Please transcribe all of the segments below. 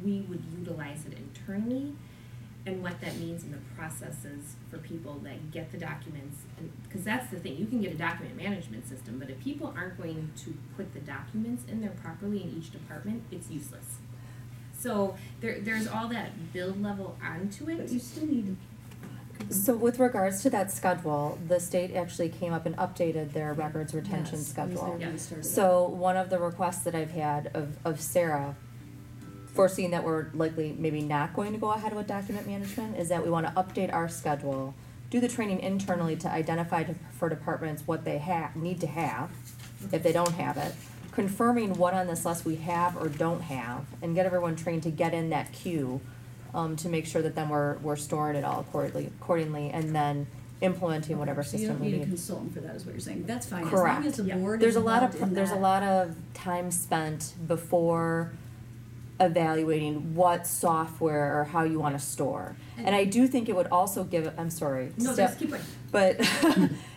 we would utilize it internally and what that means in the processes for people that get the documents. Because that's the thing, you can get a document management system, but if people aren't going to put the documents in there properly in each department, it's useless. So there's all that build level onto it. But you still need to. So with regards to that schedule, the state actually came up and updated their records retention schedule. So one of the requests that I've had of Sarah, foreseeing that we're likely maybe not going to go ahead with document management, is that we want to update our schedule, do the training internally to identify for departments what they need to have, if they don't have it, confirming what on this list we have or don't have, and get everyone trained to get in that queue, to make sure that then we're storing it all accordingly, and then implementing whatever So system we you don't need need. a consultant for that, is what you're saying. That's fine. Correct. As long as the board There's is a lot involved in there's a that. lot of time spent before evaluating what software or how you want to store. And I do think it would also give, I'm sorry. No, just keep going. But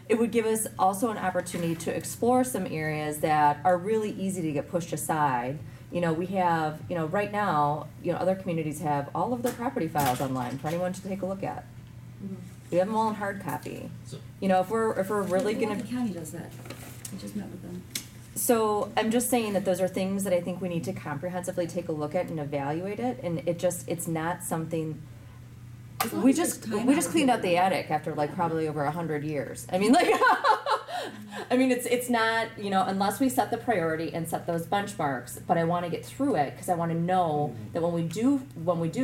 it would give us also an opportunity to explore some areas that are really easy to get pushed aside. We have, right now, other communities have all of their property files online for anyone to take a look at. Mm-hmm. We have them all in hard copy. If we're really gonna. The county does that. I just met with them. So I'm just saying that those are things that I think we need to comprehensively take a look at and evaluate it, and it's not something. As long We as there's just time cleaned out the allocated. attic after probably over 100 years. I mean, it's not, unless we set the priority and set those benchmarks, but I want to get through it because I want to know that when we do,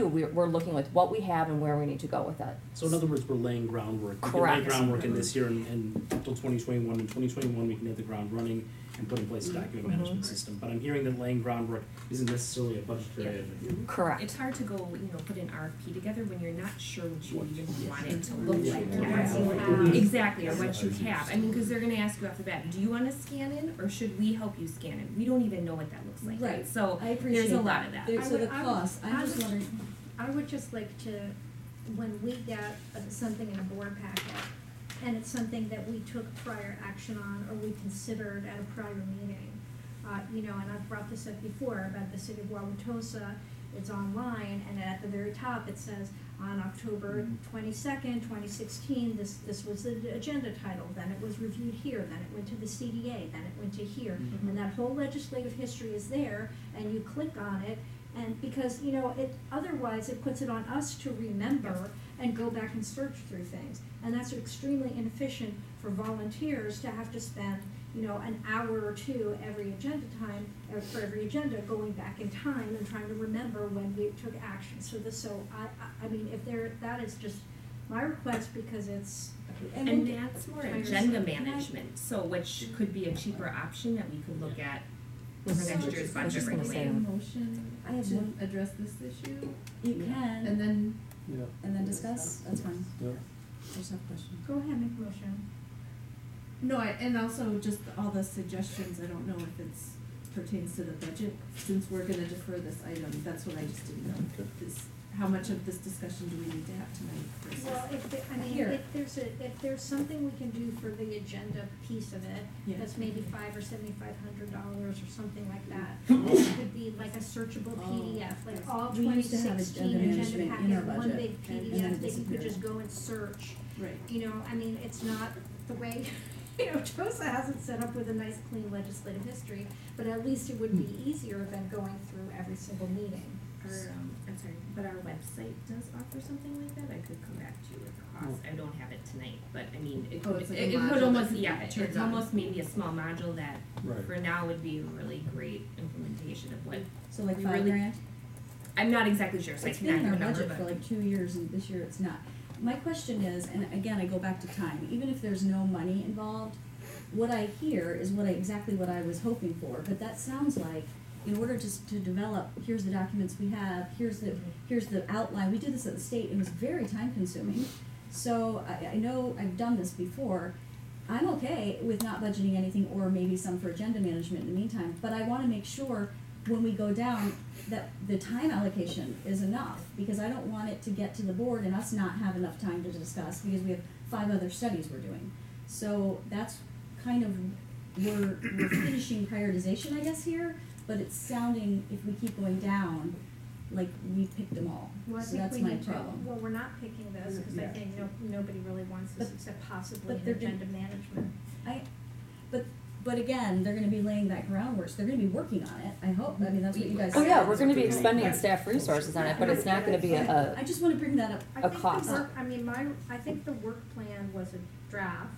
we're looking with what we have and where we need to go with it. So in other words, we're laying groundwork. We can Correct. lay groundwork in this year and until 2021. In 2021, we can hit the ground running and put in place a document management system. But I'm hearing that laying groundwork isn't necessarily a budgetary item. Correct. It's hard to go, put an RFP together when you're not sure what you even want it to look like. Exactly, or what you have. Because they're going to ask you off the bat, do you want to scan in or should we help you scan in? We don't even know what that looks like. Right. So I appreciate there's a lot of that. So the cost, I'm just wondering. I would just like to, when we get something in a board packet, and it's something that we took prior action on or we considered at a prior meeting, and I've brought this up before about the city of Wauwatosa. It's online, and at the very top it says, on October 22nd, 2016, this was the agenda title, then it was reviewed here, then it went to the CDA, then it went to here, and that whole legislative history is there, and you click on it, and because, otherwise it puts it on us to remember and go back and search through things. And that's extremely inefficient for volunteers to have to spend, an hour or two every agenda time, or for every agenda, going back in time and trying to remember when we took action. So that is just my request because it's. And that's more agenda management, so which could be a cheaper option that we could look at for next year's budget gonna say regulation. Motion I have to one. address this issue, You can, and then and then discuss, that's fine. Yeah. I just have a question. Go ahead, make a motion. no, and also just all the suggestions. I don't know if it's pertains to the budget, since we're gonna defer this item. That's what I just didn't know. Is how much of this discussion do we need to have tonight versus? Well, Here. if there's something we can do for the agenda piece of it, Yeah. that's maybe $500 or $7,500 or something like that. It could be like a searchable PDF, like all We used to have 2016 agenda agenda management in packets, our one budget, big and then PDF it that you could disappeared. just go and search. Right. It's not the way, TOSA has it set up with a nice clean legislative history, but at least it would be easier than going through every single meeting. I'm sorry, but our website does offer something like that. I could come back to you with the cost. I don't have it tonight, but it Oh, could, it's like a it could module almost, that yeah, turns it's on. almost maybe a small module that Right. for now would be a really great implementation of what, So like We $5 really- grand? I'm not exactly sure, so I It's cannot been in our remember, budget for but. like 2 years, and this year it's not. My question is, and again, I go back to time, even if there's no money involved, what I hear is exactly what I was hoping for, but that sounds like, in order to develop, here's the documents we have, here's the outline, we did this at the state, it was very time consuming. So I know I've done this before, I'm okay with not budgeting anything or maybe some for agenda management in the meantime, but I wanna make sure when we go down that the time allocation is enough, because I don't want it to get to the board and us not have enough time to discuss, because we have 5 other studies we're doing. So that's kind of, we're finishing prioritization, I guess, here, but it's sounding, if we keep going down, like we picked them all. Well, I So think that's we my need to, problem. well, we're not picking this, cause I Yeah. think nobody really wants this But- except possibly but in they're gonna- agenda management. But again, they're gonna be laying that groundwork, so they're gonna be working on it, I hope, I mean, that's what you guys Oh said. yeah, we're gonna be expending staff resources on it, but it's not gonna be I just wanna bring that up. I A think cost. the work, I mean, I think the work plan was a draft,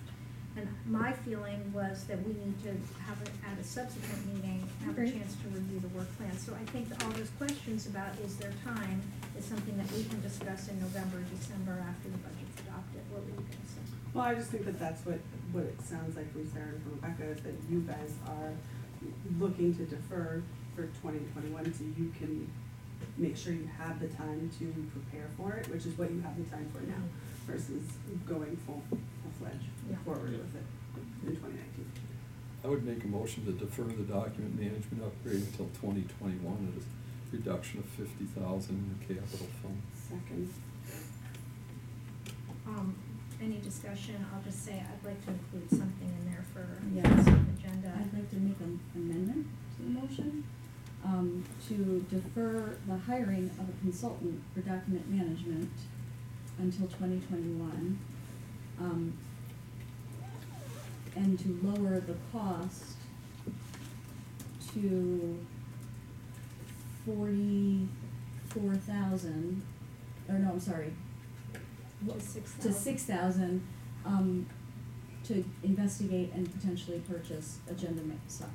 and my feeling was that we need to have it at a subsequent meeting, have a Agreed. chance to review the work plan. So I think all those questions about is there time is something that we can discuss in November, December, after the budget's adopted. What were you gonna say? Well, I just think that that's what it sounds like from Sarah and from Rebecca, is that you guys are looking to defer for 2021, so you can make sure you have the time to prepare for it, which is what you have the time for now, versus going full-fledged Yeah. forward with it in 2019. I would make a motion to defer the document management upgrade until 2021 at a reduction of 50,000 in the capital fund. Second. Any discussion, I'll just say I'd like to include something in there for Yeah. consent agenda. I'd like to make an amendment to the motion, to defer the hiring of a consultant for document management until 2021. And to lower the cost to 44,000, or no, I'm sorry. To 6,000. To 6,000, to investigate and potentially purchase agenda management.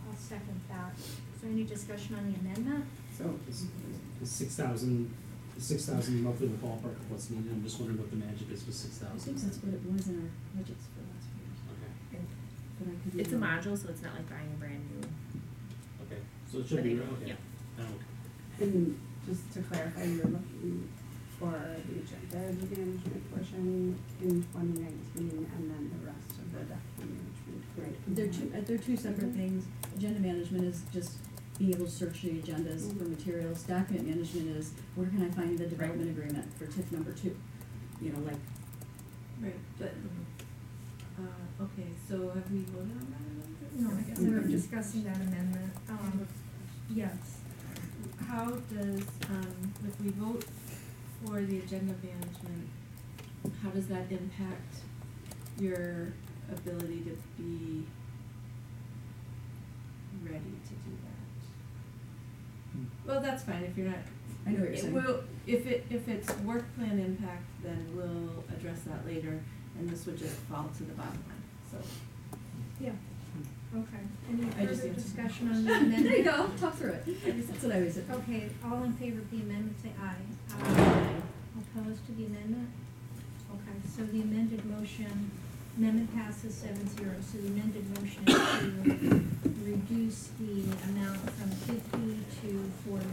I'll second that. Is there any discussion on the amendment? So is 6,000 roughly the ballpark of what's needed? I'm just wondering what the magic is with 6,000. I think that's what it was in our budgets for last year, Okay, but I could be It's a wrong. module, so it's not like buying a brand new. okay, so it should be, But okay. yeah. Oh, And just to clarify, you're looking for the agenda management portion in 2019, and then the rest of the document management. Right, they're two separate things. Agenda management is just being able to search the agendas for materials. Document management is, where can I find the development agreement for TIF number 2? You know, like, Right, but, okay, so have we voted on that amendment? No, I guess we're discussing that amendment. Yes. How does, if we vote for the agenda management, how does that impact your ability to be ready to do that? Well, that's fine, if you're not. I know what you're saying. If it's work plan impact, then we'll address that later, and this would just fall to the bottom line, so. Yeah. Okay. Any I just further answered discussion my on the question. amendment? there you go, talk through it. That's what I always said. Okay, all in favor of the amendment, say aye. Aye. Opposed to the amendment? Okay, so the amendment passes 7-0, so the amended motion is to reduce the amount from 50 to 40,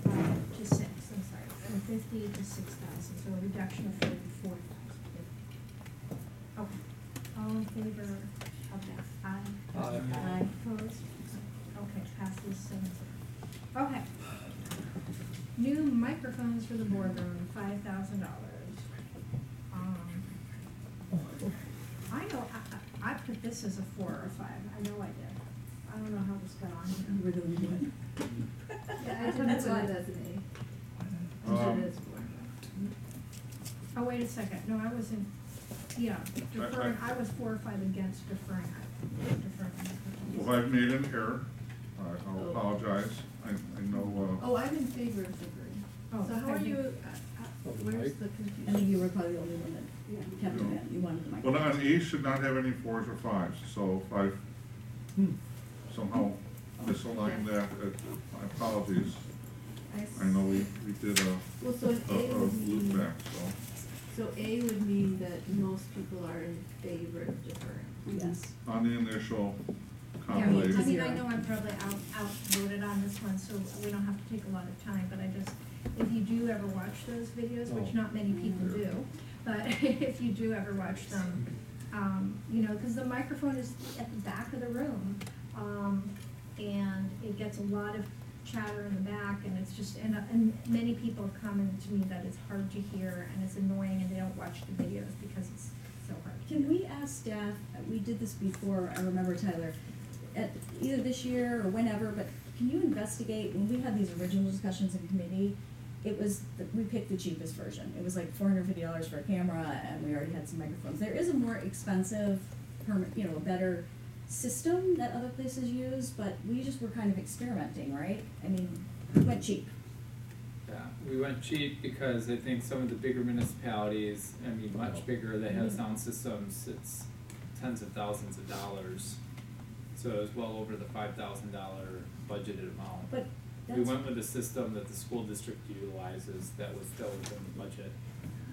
to 6, I'm sorry, from 50 to 6,000, so a reduction of 44,000. Okay, all in favor of that? Aye. Aye. Opposed? Okay, passes 7-0. Okay. New microphones for the boardroom, $5,000. I know, I put this as a 4 or a 5, I know I did. I don't know how this got on here. You were doing good. Yeah, I didn't That's put why. it as an A. I put it as 4. Oh, wait a second, no, I wasn't, yeah, deferring, I was 4 or 5 against deferring. Well, I've made an error. I'll apologize. I know, Oh, I'm in favor of deferring. Oh, So how are okay. you, where's Mike? the I confusion? think you were probably the only one that kept it in, you wanted the but microphone. an E should not have any 4s or 5s, so if I've somehow misaligned that, my apologies. I know we did Well, so an a A would loop mean, back, so A would mean that most people are in favor of deferring. Yes. so on the initial Yeah, I compilation. mean, I know I'm probably outvoted on this one, so we don't have to take a lot of time, but I just, if you do ever watch those videos, which Oh. not many people do, but if you do ever watch them, you know, cause the microphone is at the back of the room, and it gets a lot of chatter in the back, and it's just, and many people have commented to me that it's hard to hear, and it's annoying, and they don't watch the videos because it's so hard to hear. Can we ask staff, we did this before, I remember Tyler, at either this year or whenever, but can you investigate, when we had these original discussions in committee, it was, we picked the cheapest version. It was like $450 for a camera, and we already had some microphones. There is a more expensive, a better system that other places use, but we just were kind of experimenting, right? I mean, we went cheap. Yeah, we went cheap because I think some of the bigger municipalities, I mean, much bigger, they have sound systems, it's tens of thousands of dollars. So it was well over the $5,000 budgeted amount. But We that's, went with a system that the school district utilizes that was still within the budget.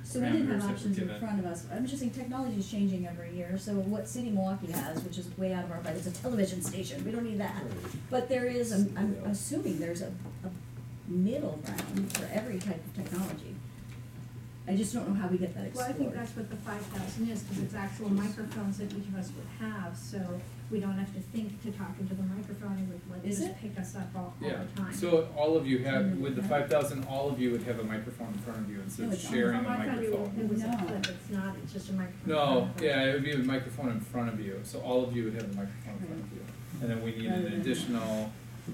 so we didn't parameters have that were options in given. front of us. I'm just saying technology is changing every year, so what City of Milwaukee has, which is way out of our budget, is a television station. We don't need that. But there is, I'm assuming there's a middle ground for every type of technology. I just don't know how we get that Well, I explored. think that's what the 5,000 is, because it's actual microphones that each of us would have, so we don't have to think to talk into the microphone, it would like Is just it? pick us up all Yeah, the time. so all of you have, Mm, with the okay. 5,000, all of you would have a microphone in front of you instead No, of it's not. sharing a Oh, I thought microphone. it was a No. clip, it's not, it's just a microphone. in No, front of us. yeah, it would be a microphone in front of you, so all of you would have a microphone in front of you. And then we need Rather an than- additional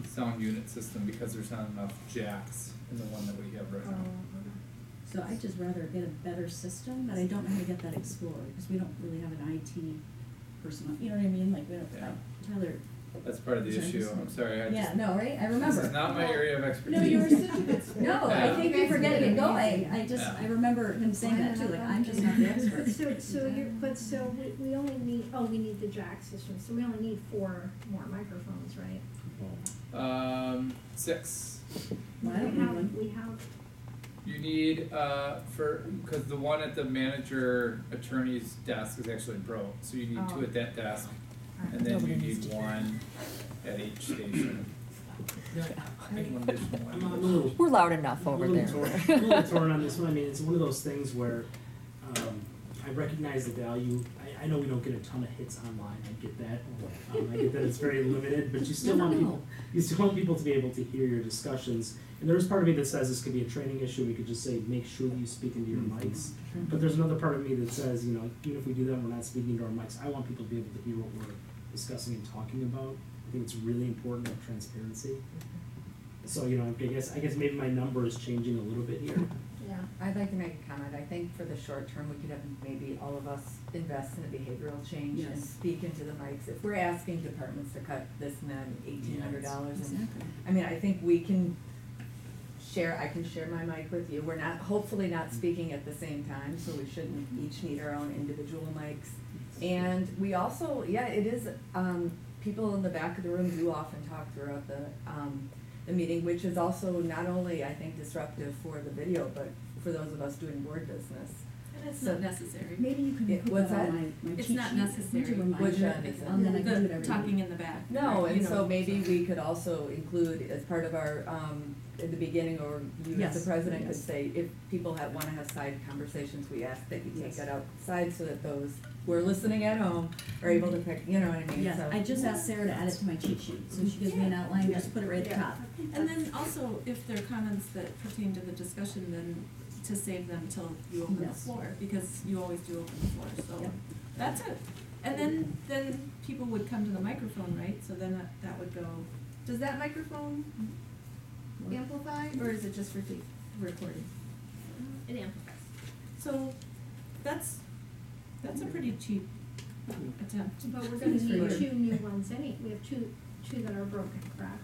sound unit system because there's not enough jacks in the one that we have right now. So I'd just rather get a better system, but I don't know how to get that explored, because we don't really have an IT person, you know what I mean, like, we don't, Yeah. Tyler. That's part of the Sorry, issue, just- I'm sorry, I Yeah, just, no, right, I remember. this is not my area of expertise. No, you were such a good sport. No, I Yeah. think we forget it going, I just, Yeah. I remember him saying that too, like, I'm just not the expert. So we only need, we need the jack system, so we only need 4 more microphones, right? 6. Well, I don't need one. We have, You need, cause the one at the manager attorney's desk is actually broke, so you need 2 at that desk. And then you need 1 at each station. I think one additional one. I'm a little, We're loud enough I'm over a little there. torn, a little torn on this one. I mean, it's one of those things where, I recognize the value. I know we don't get a ton of hits online. I get that. I get that it's very limited, but you still want people, to be able to hear your discussions. And there's part of me that says this could be a training issue. We could just say, make sure that you speak into your mics. But there's another part of me that says, even if we do that, we're not speaking into our mics. I want people to be able to hear what we're discussing and talking about. I think it's really important of transparency. So, I guess maybe my number is changing a little bit here. yeah. I'd like to make a comment. I think for the short term, we could have maybe all of us invest in a behavioral change and Yes. speak into the mics. If we're asking departments to cut this and then $1,800, and, Exactly. I mean, I think we can I can share my mic with you. We're hopefully not speaking at the same time, so we shouldn't each need our own individual mics. And we also, it is, people in the back of the room do often talk throughout the meeting, which is also not only, I think, disruptive for the video, but for those of us doing board business. And it's So- not necessary. Maybe you can Yeah, put what's that on that? my It's cheat not sheet. necessary. To remind Which me, one is it? and then I do it The every talking week. in the back. No, right, and you so know. maybe we could also include as part of our, in the beginning, or you as Yes, the president could yes. say, if people wanna have side conversations, we ask that you take Yes. that outside so that those who are listening at home are able to pick, you know what I mean? Yes, So- I just asked Sarah to add it to my cheat sheet, so she gives me an outline, just put it right at the top. And then also, if there are comments that pertain to the discussion, then to save them till you open the Yes. floor, because you always do open the floor, so Yep. that's it. And then people would come to the microphone, right? So then that would go, does that microphone amplify, or is it just for recording? It amplifies. So that's a pretty cheap attempt. But we're gonna It's need free. 2 new ones we have two that are broken, correct?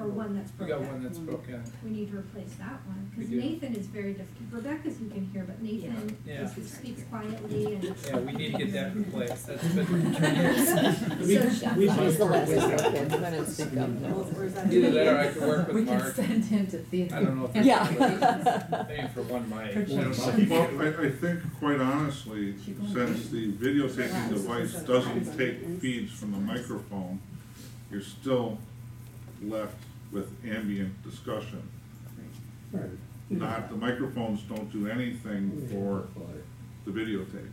Or one that's We broken. got one that's broken. We need to replace that one, We because do. Nathan is very difficult. Rebecca's you can hear, but Nathan Yeah. speaks quietly and. Yeah, we need to get that replaced, that's been, We've He's the last replaced that. broken, then it's speak up. either that or I could work We with can Mark. send him to theater. I don't know if there's Yeah. maybe for one mic. For I don't cheap. know. Well, I think quite honestly, since the videotaping device doesn't take feeds from the microphone, you're still left with ambient discussion. Right. The microphones don't do anything for the videotaping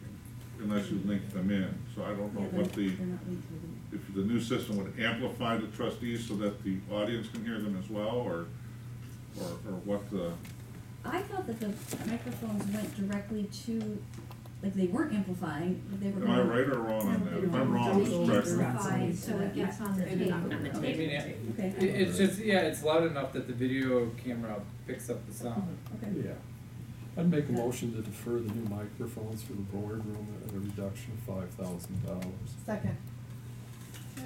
unless you link them in. So I don't know Yeah, what they're not linked to the- if the new system would amplify the trustees so that the audience can hear them as well, or what the, I thought that the microphones went directly to like they weren't amplifying, but they were. Am I right or wrong on that? If I'm wrong, Don't correct me. amplify, so it gets on the tape. On the I tape. mean, Okay. it's just, yeah, it's loud enough that the video camera picks up the sound. Okay. Yeah. I'd make a motion to defer the new microphones for the boardroom at a reduction of $5,000. Second.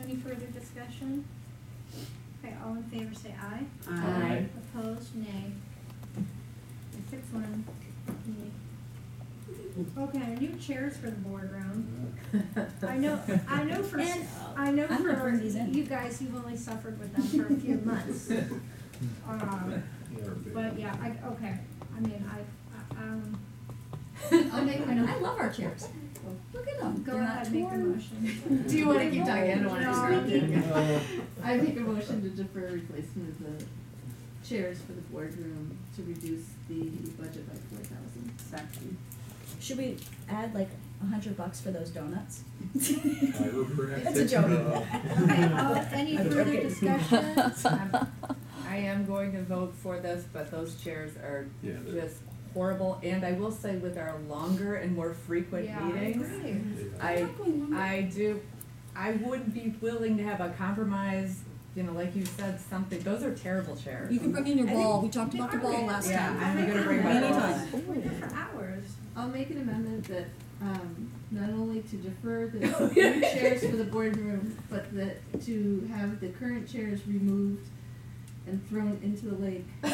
Any further discussion? Okay, all in favor say aye. Aye. Opposed, nay. 6-1, nay. Okay, new chairs for the boardroom. I know for, And I know I'm gonna for bring these in. you guys, you've only suffered with them for a few months. But yeah, okay, I mean, I'll make my note. I love our chairs. Look at them. go They're not ahead, make the torn. motion. Do you wanna keep talking? I don't wanna No. interrupt you. I make a motion to defer replacement of the chairs for the boardroom to reduce the budget by 4,000. Second. Should we add like $100 for those donuts? Chiropractic, That's a joke. Okay, any I'm further joking. discussion? I am going to vote for this, but those chairs are Yeah, they're- just horrible, and I will say with our longer and more frequent Yeah, I meetings, agree. I would be willing to have a compromise, you know, like you said, something, those are terrible chairs. You can bring in your ball. We talked about the ball last Yeah, time. I'm gonna bring my ball. Anytime. We're there for hours. I'll make an amendment that, not only to defer the new chairs for the boardroom, but that to have the current chairs removed and thrown into the lake. No,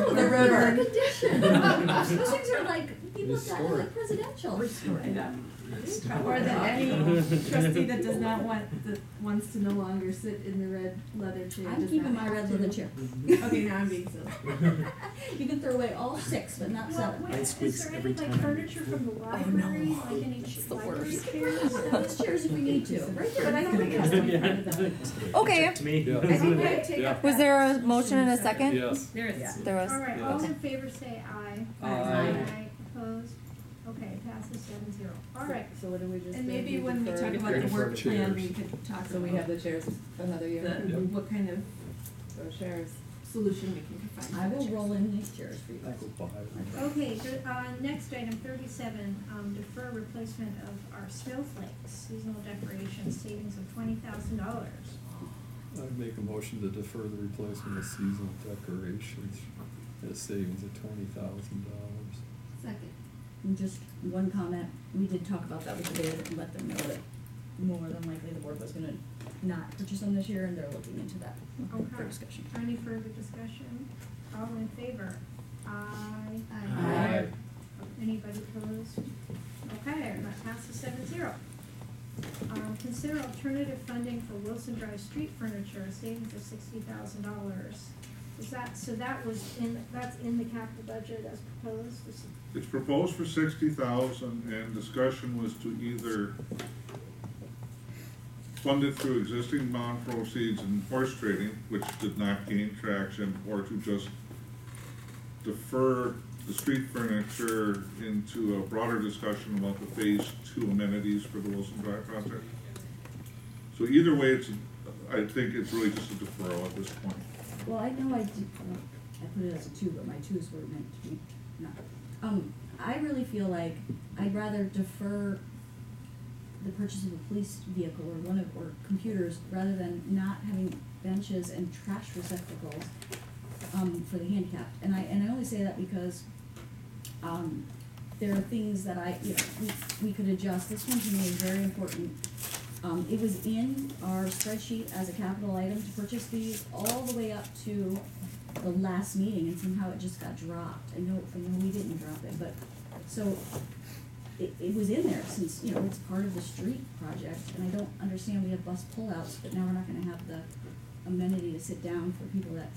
The they're river. in condition. Those things are like, people that are Historic. like presidential. I know. Or that any trustee that does not wants to no longer sit in the red leather chair. I'm does keeping not my red have leather to. chair. Okay, now I'm being silly. You can throw away all 6, but not Well, 7. wait, Mine is squeaks there any every like time. furniture from the library, like any the library worst. chairs? Those chairs if we need to. Right there. But I don't think it has to be part of that. Okay. To me. Yeah. I think I take Yeah. up Was that there a solution motion and a second? Yes. There is. Yeah. There was. All right, Yeah. all Okay. in favor say aye. Aye. Opposed? Okay, passes 7-0. All right. So what do we just? And do? maybe when we defer? talk about the Defer work plan, we chairs. could talk So we about have the chairs another year? what kind of Those chairs. solution we can find. I will roll in these chairs for you I'll guys. go buy them. Okay, next item 37, defer replacement of our snowflakes, seasonal decorations, savings of $20,000. I'd make a motion to defer the replacement of seasonal decorations at a savings of $20,000. Second. And just one comment, we did talk about that with the bid and let them know that more than likely the board was gonna not purchase them this year, and they're looking into that for Okay. discussion. Any further discussion? All in favor? Aye. Aye. Anybody opposed? Okay, that passes 7-0. Consider alternative funding for Wilson Drive street furniture, savings of $60,000. Is that, so that's in the capital budget as proposed? It's proposed for 60,000, and discussion was to either fund it through existing bond proceeds and horse trading, which did not gain traction, or to just defer the street furniture into a broader discussion about the phase 2 amenities for the Wilson Drive project. So either way, I think it's really just a deferral at this point. Well, I know I did, I put it as a 2, but my 2s were meant to be not. I really feel like I'd rather defer the purchase of a police vehicle or computers rather than not having benches and trash receptacles for the handicapped. And I only say that because there are things that we could adjust. This one to me is very important. It was in our spreadsheet as a capital item to purchase these all the way up to the last meeting, and somehow it just got dropped. I know we didn't drop it, but, so, it was in there since, it's part of the street project, and I don't understand, we have bus pullouts, but now we're not gonna have the amenity to sit down for people that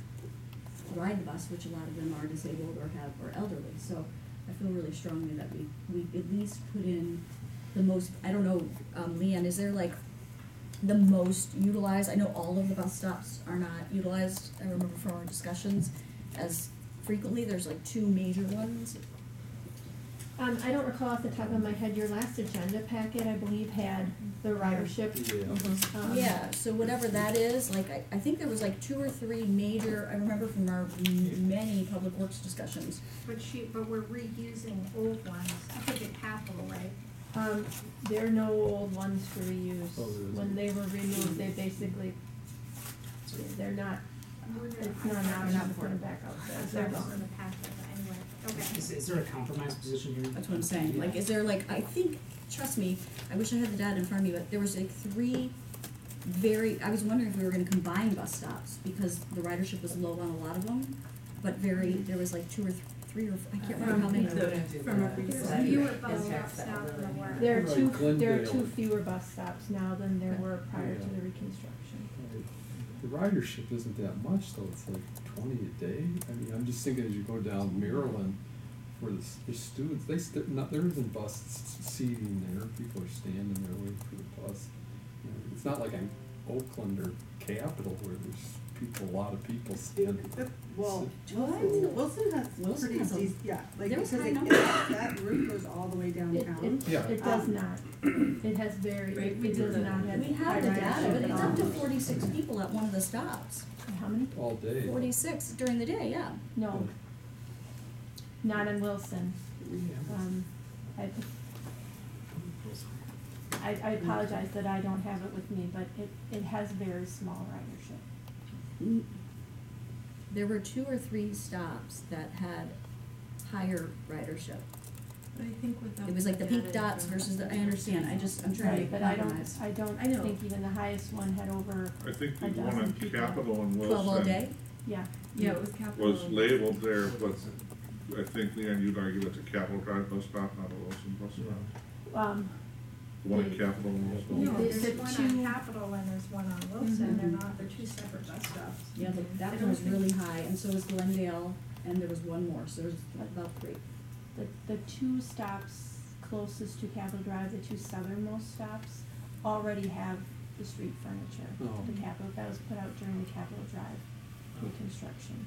ride the bus, which a lot of them are disabled or elderly, so I feel really strongly that we at least put in the most, I don't know, Leanne, is there like the most utilized? I know all of the bus stops are not utilized, I remember from our discussions, as frequently, there's like 2 major ones. I don't recall off the top of my head, your last agenda packet, I believe, had the ridership. Yeah. Yeah, so whatever that is, like, I think there was like 2 or 3 major, I remember from our many public works discussions. But we're reusing old ones, I think at capital, right? There are no old ones to reuse. Oh, there isn't. When they were removed, they basically, they're not, it's not an option to put them back out there. That's They're what was in gone. the packet, but anyway, okay. Is there a compromise position here? That's what I'm saying, like, is there like, I think, trust me, I wish I had the data in front of me, but there was like 3 I was wondering if we were gonna combine bus stops, because the ridership was low on a lot of them, but there was like 2 or 3 or, I can't remember how many. From there's fewer bus stops now than there were. There are Right, two Glendale. fewer bus stops now than there were prior to the reconstruction. The ridership isn't that much though, it's like 20 a day. I mean, I'm just thinking as you go down Maryland, where the students, there isn't bus seating there, people are standing there waiting for the bus. You know, it's not like in Oakland or Capitol where there's a lot of people standing. Well, What? Wilson has Wilson pretty has a- decent, yeah, like, there was because high it, numbers. that route goes all the way downtown. Yeah. It does not. It has it does not have. We have the data, but it's up to 46 people at one of the stops. How many? All day. 46 during the day, yeah. No, not in Wilson. I apologize that I don't have it with me, but it has very small ridership. There were 2 or 3 stops that had higher ridership. But I think without. It was like the pink data dots from- versus the, I understand, I'm trying Right, to but I compromise. don't I know. think even the highest one had over, I think the A one dozen on people. Capitol and 12 all day? Wilson yeah. Yeah, it was capital. was labeled there, but I think, Leanne, you'd argue that's a Capitol Drive bus stop, not a Wilson bus stop. The one in Capitol and Wilson. No, The there's one two- on Capitol and there's one on Wilson, they're 2 separate bus stops. Yeah, that one was really high, and so was Glendale, and there was one more, so there's about 3. The 2 stops closest to Capitol Drive, the 2 southernmost stops, already have the street furniture. Oh. The Capitol, that was put out during the Capitol Drive reconstruction.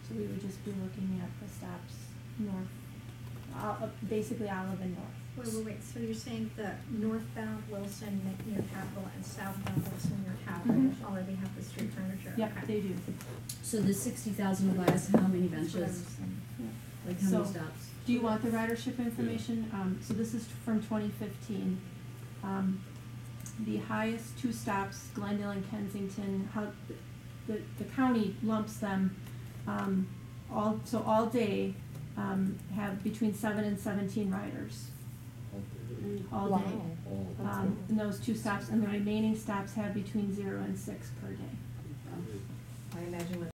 So we would just be looking at the stops north, basically Olive and north. Wait, so you're saying the northbound Wilson near Capitol and southbound Wilson near Capitol Mhm. already have the street furniture? Yep, Okay. they do. So the 60,000 will buy us how many That's what I was benches? saying. Like how many So- stops? Do you want the ridership information? So this is from 2015. The highest 2 stops, Glendale and Kensington, the county lumps them, all day, have between 7 and 17 riders, all day. Wow. In those 2 stops, and the remaining stops have between 0 and 6 per day. I imagine with